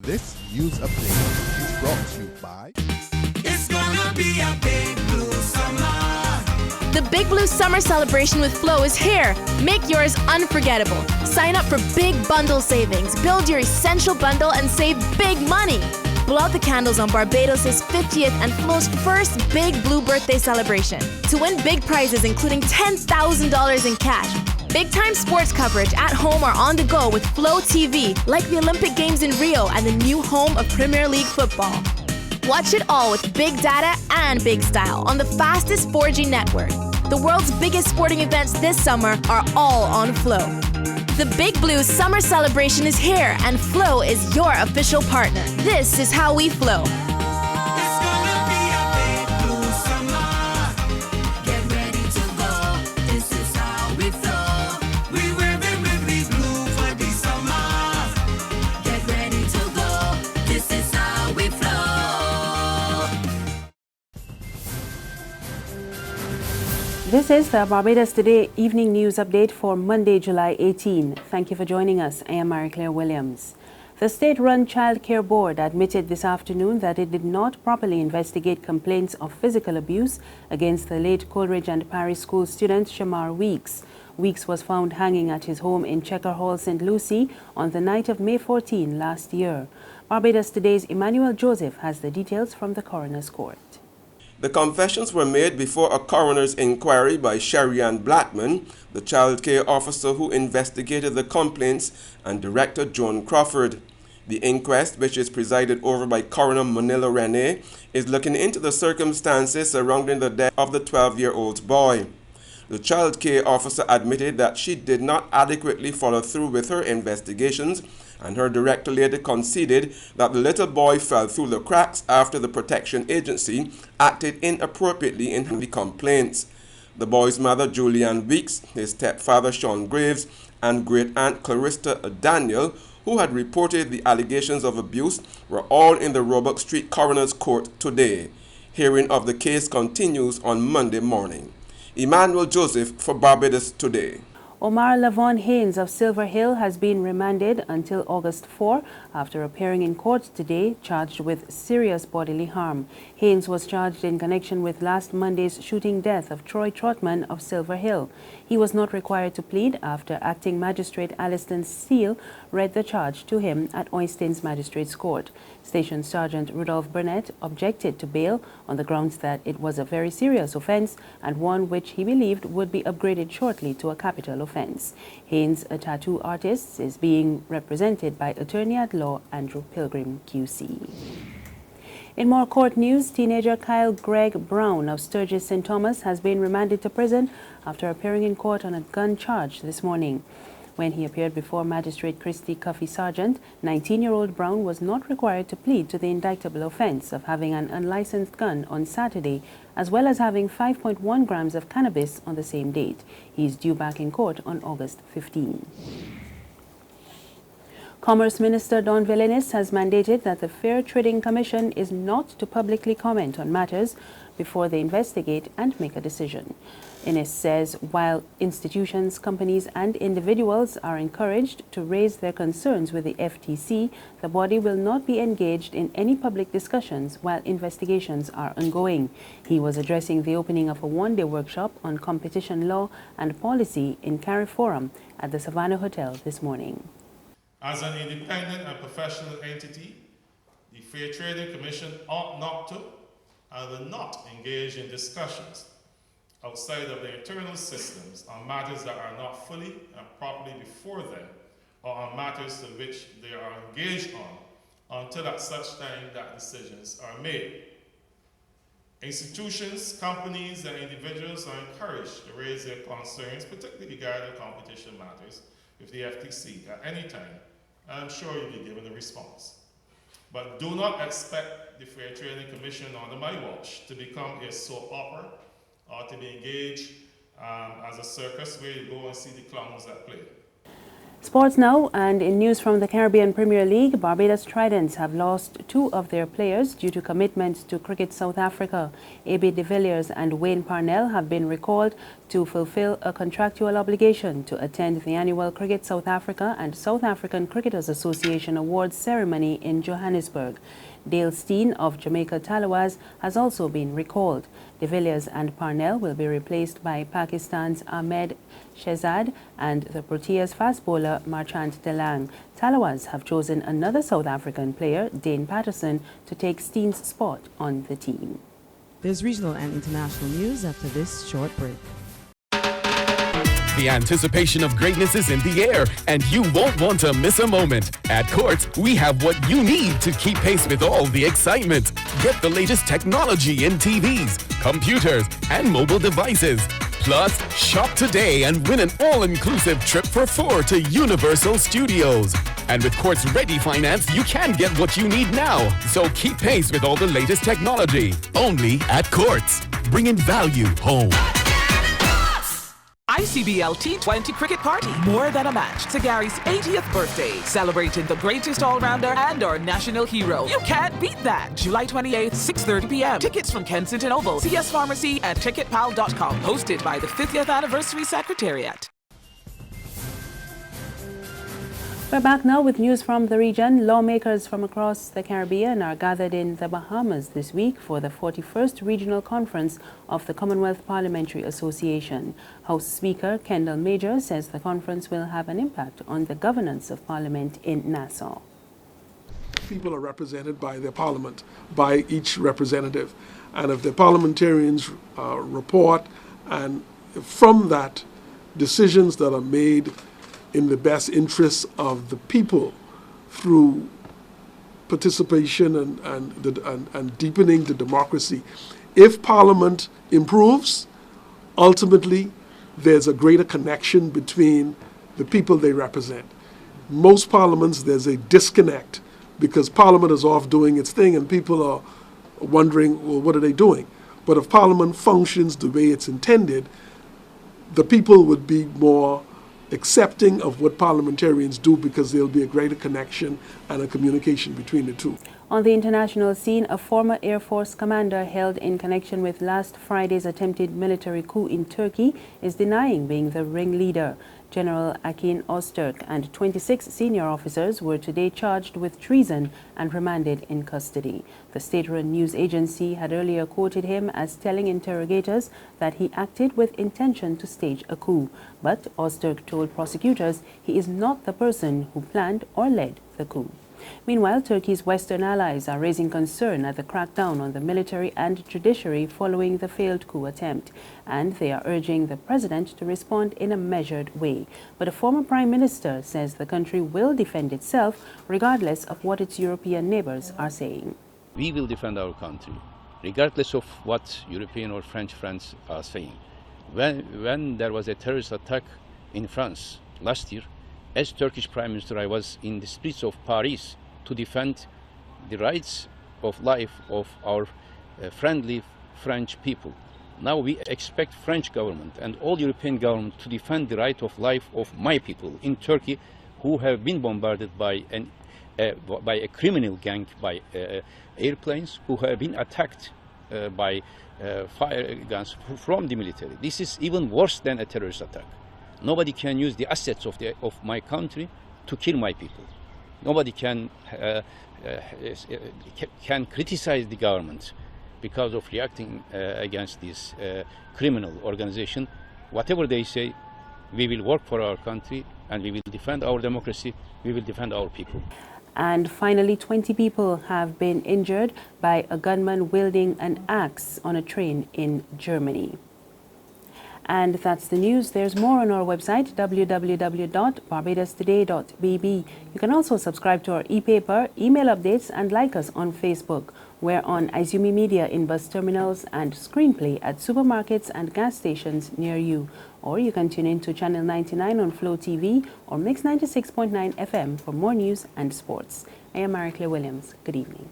This news update is brought to you by... It's gonna be a big blue summer. The Big Blue Summer Celebration with Flow is here. Make yours unforgettable. Sign up for big bundle savings. Build your essential bundle and save big money. Blow out the candles on Barbados' 50th and Flow's first Big Blue birthday celebration. To win big prizes including $10,000 in cash. Big-time sports coverage at home or on the go with Flow TV, like the Olympic Games in Rio and the new home of Premier League football. Watch it all with big data and big style on the fastest 4G network. The world's biggest sporting events this summer are all on Flow. The Big Blue Summer Celebration is here, and Flow is your official partner. This is how we flow. It's gonna be a big blue summer. Get ready to go. This is how we flow. We wear vividly blue for the summer. Get ready to go. This is how we flow. This is the Barbados Today evening news update for Monday, July 18. Thank you for joining us. I am Marie-Claire Williams. The state-run Child Care Board admitted this afternoon that it did not properly investigate complaints of physical abuse against the late Coleridge Parry School student Shemar Weekes. Weekes was found hanging at his home in Checker Hall, St. Lucie on the night of May 14 last year. Barbados Today's Emmanuel Joseph has the details from the coroner's court. The confessions were made before a coroner's inquiry by Sherry-Ann Blackman, the child care officer who investigated the complaints, and Director Joan Crawford. The inquest, which is presided over by Coroner Manila Rene, is looking into the circumstances surrounding the death of the 12-year-old boy. The child care officer admitted that she did not adequately follow through with her investigations, and her director later conceded that the little boy fell through the cracks after the protection agency acted inappropriately in the complaints. The boy's mother, Julianne Weekes, his stepfather, Sean Graves, and great-aunt Clarissa Daniel, who had reported the allegations of abuse, were all in the Roebuck Street Coroner's Court today. Hearing of the case continues on Monday morning. Emmanuel Joseph for Barbados Today. Omar Lavon Haynes of Silver Hill has been remanded until August 4 after appearing in court today charged with serious bodily harm. Haynes was charged in connection with last Monday's shooting death of Troy Trotman of Silver Hill. He was not required to plead after Acting Magistrate Alliston Steele read the charge to him at Oistins Magistrates Court. Station Sergeant Rudolph Burnett objected to bail on the grounds that it was a very serious offense and one which he believed would be upgraded shortly to a capital offense. Haynes, a tattoo artist, is being represented by attorney-at-law Andrew Pilgrim QC. In more court news, teenager Kyle Greg Brown of Sturgis St. Thomas has been remanded to prison after appearing in court on a gun charge this morning. When he appeared before Magistrate Christy Cuffy Sargent, 19-year-old Brown was not required to plead to the indictable offense of having an unlicensed gun on Saturday, as well as having 5.1 grams of cannabis on the same date. He is due back in court on August 15. Commerce Minister Donville Inniss has mandated that the Fair Trading Commission is not to publicly comment on matters before they investigate and make a decision. Inniss says while institutions, companies and individuals are encouraged to raise their concerns with the FTC, the body will not be engaged in any public discussions while investigations are ongoing. He was addressing the opening of a one-day workshop on competition law and policy in CARIFORUM at the Savannah Hotel this morning. As an independent and professional entity, the Fair Trading Commission ought not to and will not engage in discussions outside of the internal systems on matters that are not fully and properly before them or on matters to which they are engaged on until at such time that decisions are made. Institutions, companies, and individuals are encouraged to raise their concerns, particularly regarding competition matters, with the FTC at any time, and I'm sure you'll be given a response. But do not expect the Fair Trading Commission under my watch to become a soap opera or to be engaged as a circus where you go and see the clowns at play. Sports now, and in news from the Caribbean Premier League, Barbados Tridents have lost 2 of their players due to commitments to Cricket South Africa. A.B. de Villiers and Wayne Parnell have been recalled to fulfill a contractual obligation to attend the annual Cricket South Africa and South African Cricketers Association Awards ceremony in Johannesburg. Dale Steen of Jamaica Talawas has also been recalled. De Villiers and Parnell will be replaced by Pakistan's Ahmed Shehzad and the Proteas fast bowler Marchant Telang. Talawas have chosen another South African player, Dane Patterson, to take Steen's spot on the team. There's regional and international news after this short break. The anticipation of greatness is in the air, and you won't want to miss a moment. At Courts, we have what you need to keep pace with all the excitement. Get the latest technology in TVs, computers, and mobile devices. Plus, shop today and win an all-inclusive trip for 4 to Universal Studios. And with Courts Ready Finance, you can get what you need now. So keep pace with all the latest technology. Only at Courts. Bringing value home. ICBL T20 Cricket Party. More than a match. To Gary's 80th birthday. Celebrating the greatest all-rounder and our national hero. You can't beat that. July 28th, 6:30 p.m. Tickets from Kensington Oval, CS Pharmacy, and TicketPal.com. Hosted by the 50th Anniversary Secretariat. We're back now with news from the region. Lawmakers from across the Caribbean are gathered in the Bahamas this week for the 41st Regional Conference of the Commonwealth Parliamentary Association. House Speaker Kendall Major says the conference will have an impact on the governance of Parliament in Nassau. People are represented by their parliament, by each representative. And if the parliamentarians report, and from that, decisions that are made in the best interests of the people through participation and deepening the democracy. If Parliament improves, ultimately there's a greater connection between the people they represent. Most parliaments, there's a disconnect because Parliament is off doing its thing and people are wondering, well, what are they doing? But if Parliament functions the way it's intended, the people would be more accepting of what parliamentarians do because there'll be a greater connection and a communication between the two. On the international scene, a former Air Force commander held in connection with last Friday's attempted military coup in Turkey is denying being the ringleader. General Akin Öztürk and 26 senior officers were today charged with treason and remanded in custody. The state-run news agency had earlier quoted him as telling interrogators that he acted with intention to stage a coup. But Öztürk told prosecutors he is not the person who planned or led the coup. Meanwhile, Turkey's Western allies are raising concern at the crackdown on the military and judiciary following the failed coup attempt, and they are urging the president to respond in a measured way. But a former prime minister says the country will defend itself regardless of what its European neighbors are saying. We will defend our country, regardless of what European or French friends are saying. When there was a terrorist attack in France last year, as Turkish Prime Minister, I was in the streets of Paris to defend the rights of life of our friendly French people. Now we expect French government and all European government to defend the right of life of my people in Turkey who have been bombarded by a criminal gang, by airplanes, who have been attacked by fire guns from the military. This is even worse than a terrorist attack. Nobody can use the assets of my country to kill my people. Nobody can criticize the government because of reacting against this criminal organization. Whatever they say, we will work for our country and we will defend our democracy, we will defend our people. And finally, 20 people have been injured by a gunman wielding an axe on a train in Germany. And that's the news. There's more on our website, www.barbadostoday.bb. You can also subscribe to our e-paper, email updates, and like us on Facebook. We're on Izumi Media in bus terminals and Screenplay at supermarkets and gas stations near you. Or you can tune in to Channel 99 on Flow TV or Mix 96.9 FM for more news and sports. I am Mary Claire Williams. Good evening.